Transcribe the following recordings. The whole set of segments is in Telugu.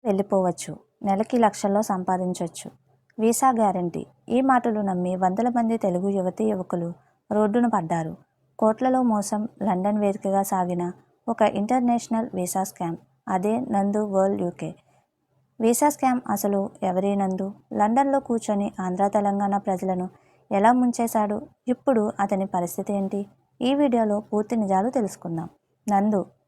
వెళ్ళిపోవచ్చు, నెలకి లక్షల్లో సంపాదించవచ్చు, వీసా గ్యారంటీ. ఈ మాటలు నమ్మి వందల మంది తెలుగు యువతీ యువకులు రోడ్డున పడ్డారు. కోట్లలో మోసం. లండన్ వేదికగా సాగిన ఒక ఇంటర్నేషనల్ వీసా స్కామ్. అదే నందు వరల్డ్ యూకే వీసా స్కామ్. అసలు ఎవరి నందు? లండన్లో కూర్చొని ఆంధ్ర తెలంగాణ ప్రజలను ఎలా ముంచేశాడు? ఇప్పుడు అతని పరిస్థితి ఏంటి? ఈ వీడియోలో పూర్తి నిజాలు తెలుసుకుందాం.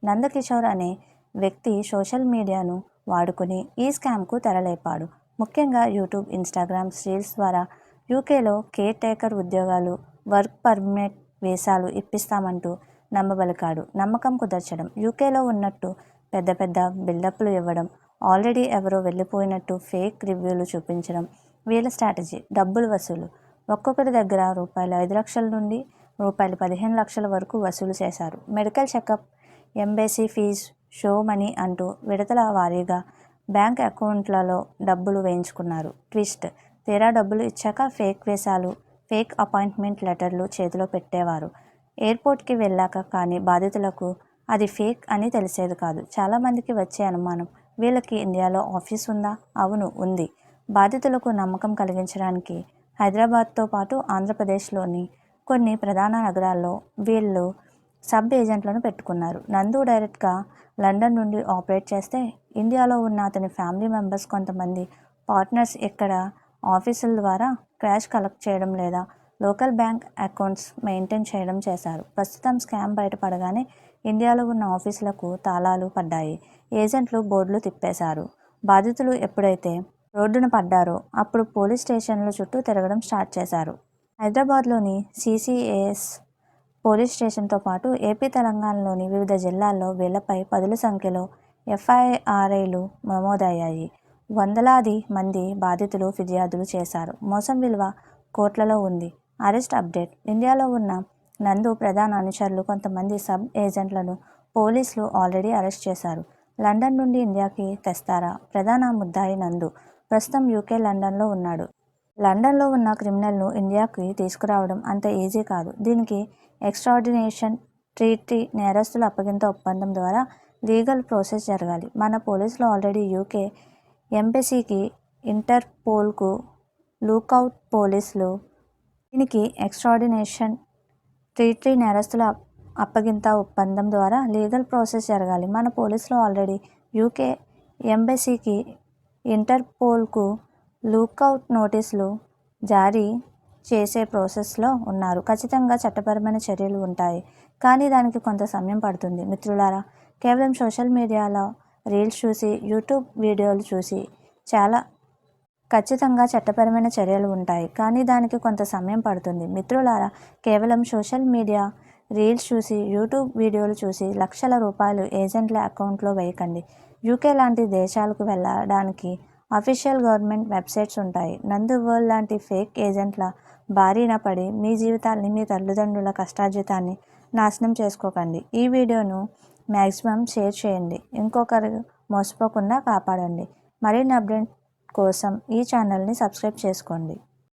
నందకిషోర్ అనే వ్యక్తి సోషల్ మీడియాను వాడుకుని ఈ స్కామ్కు తెరలేపాడు. ముఖ్యంగా యూట్యూబ్, ఇన్స్టాగ్రామ్ రీల్స్ ద్వారా యూకేలో కేర్ టేకర్ ఉద్యోగాలు, వర్క్ పర్మిట్, వీసాలు ఇప్పిస్తామంటూ నమ్మబలికాడు. నమ్మకం కుదర్చడం, యూకేలో ఉన్నట్టు పెద్ద పెద్ద బిల్డప్లు ఇవ్వడం, ఆల్రెడీ ఎవరో వెళ్ళిపోయినట్టు ఫేక్ రివ్యూలు చూపించడం వీళ్ళ స్ట్రాటజీ. డబ్బులు వసూలు. ఒక్కొక్కరి దగ్గర ₹5,00,000 నుండి ₹15,00,000 వరకు వసూలు చేశారు. Medical checkup, embassy fees, show money అంటూ విడతల వారీగా బ్యాంక్ అకౌంట్లలో డబ్బులు వేయించుకున్నారు. ట్విస్ట్: తీరా డబ్బులు ఇచ్చాక ఫేక్ వీసాలు, ఫేక్ అపాయింట్మెంట్ లెటర్లు చేతిలో పెట్టేవారు. ఎయిర్పోర్ట్కి వెళ్ళాక కానీ బాధితులకు అది ఫేక్ అని తెలిసేది కాదు. చాలామందికి వచ్చే అనుమానం, వీళ్ళకి ఇండియాలో ఆఫీస్ ఉందా? అవును, ఉంది. బాధితులకు నమ్మకం కలిగించడానికి హైదరాబాద్తో పాటు ఆంధ్రప్రదేశ్లోని కొన్ని ప్రధాన నగరాల్లో వీళ్ళు సబ్ ఏజెంట్లను పెట్టుకున్నారు. నందు డైరెక్ట్గా లండన్ నుండి ఆపరేట్ చేస్తే, ఇండియాలో ఉన్న అతని ఫ్యామిలీ మెంబర్స్ కొంతమంది పార్ట్నర్స్ ఇక్కడ ఆఫీసుల ద్వారా క్యాష్ కలెక్ట్ చేయడం లేదా లోకల్ బ్యాంక్ అకౌంట్స్ మెయింటైన్ చేయడం చేశారు. ప్రస్తుతం స్కామ్ బయటపడగానే ఇండియాలో ఉన్న ఆఫీసులకు తాళాలు పడ్డాయి. ఏజెంట్లు బోర్డులు తిప్పేశారు. బాధితులు ఎప్పుడైతే రోడ్డున పడ్డారో అప్పుడు పోలీస్ స్టేషన్ల చుట్టూ తిరగడం స్టార్ట్ చేశారు. హైదరాబాద్లోని CCAS పోలీస్ స్టేషన్తో పాటు ఏపీ, తెలంగాణలోని వివిధ జిల్లాల్లో వీళ్లపై పదుల సంఖ్యలో FIRలు నమోదయ్యాయి. వందలాది మంది బాధితులు ఫిర్యాదులు చేశారు. మోసం విలువ కోట్లలో ఉంది. అరెస్ట్ అప్డేట్: ఇండియాలో ఉన్న నందు ప్రధాన అనుచరులు కొంతమంది సబ్ ఏజెంట్లను పోలీసులు ఆల్రెడీ అరెస్ట్ చేశారు. లండన్ నుండి ఇండియాకి తెస్తారా? ప్రధాన ముద్దాయి నందు ప్రస్తుతం యూకే లండన్లో ఉన్నాడు. లండన్లో ఉన్న క్రిమినల్ను ఇండియాకి తీసుకురావడం అంత ఈజీ కాదు. దీనికి ఎక్స్ట్రాడినేషన్ ట్రీటీ, నేరస్తుల అప్పగింత ఒప్పందం ద్వారా లీగల్ ప్రాసెస్ జరగాలి. మన పోలీసులు ఆల్రెడీ యూకే ఎంబసీకి, ఇంటర్పోల్కు లుకౌట్ పోలీసులు. దీనికి ఎక్స్ట్రాడినేషన్ ట్రీటీ, నేరస్తుల అప్పగింత ఒప్పందం ద్వారా లీగల్ ప్రాసెస్ జరగాలి. మన పోలీసులు ఆల్రెడీ యూకే ఎంబసీకి, ఇంటర్పోల్కు లుకౌట్ నోటీసులు జారీ చేసే ప్రాసెస్లో ఉన్నారు. ఖచ్చితంగా చట్టపరమైన చర్యలు ఉంటాయి, కానీ దానికి కొంత సమయం పడుతుంది. మిత్రులారా, కేవలం సోషల్ మీడియాలో రీల్స్ చూసి, యూట్యూబ్ వీడియోలు చూసి ఖచ్చితంగా చట్టపరమైన చర్యలు ఉంటాయి, కానీ దానికి కొంత సమయం పడుతుంది. మిత్రులారా, కేవలం సోషల్ మీడియా రీల్స్ చూసి, యూట్యూబ్ వీడియోలు చూసి లక్షల రూపాయలు ఏజెంట్ల అకౌంట్లో వేయకండి. యూకే లాంటి దేశాలకు వెళ్ళడానికి అఫీషియల్ గవర్నమెంట్ వెబ్సైట్స్ ఉంటాయి. నందు వరల్డ్ లాంటి ఫేక్ ఏజెంట్ల బారిన పడి మీ జీవితాన్ని, మీ తల్లిదండ్రుల కష్టార్జితాన్ని నాశనం చేసుకోకండి. ఈ వీడియోను మ్యాక్సిమం షేర్ చేయండి. ఇంకొకరు మోసపోకుండా కాపాడండి. మరిన్ని అప్డేట్ కోసం ఈ ఛానల్ని సబ్స్క్రైబ్ చేసుకోండి.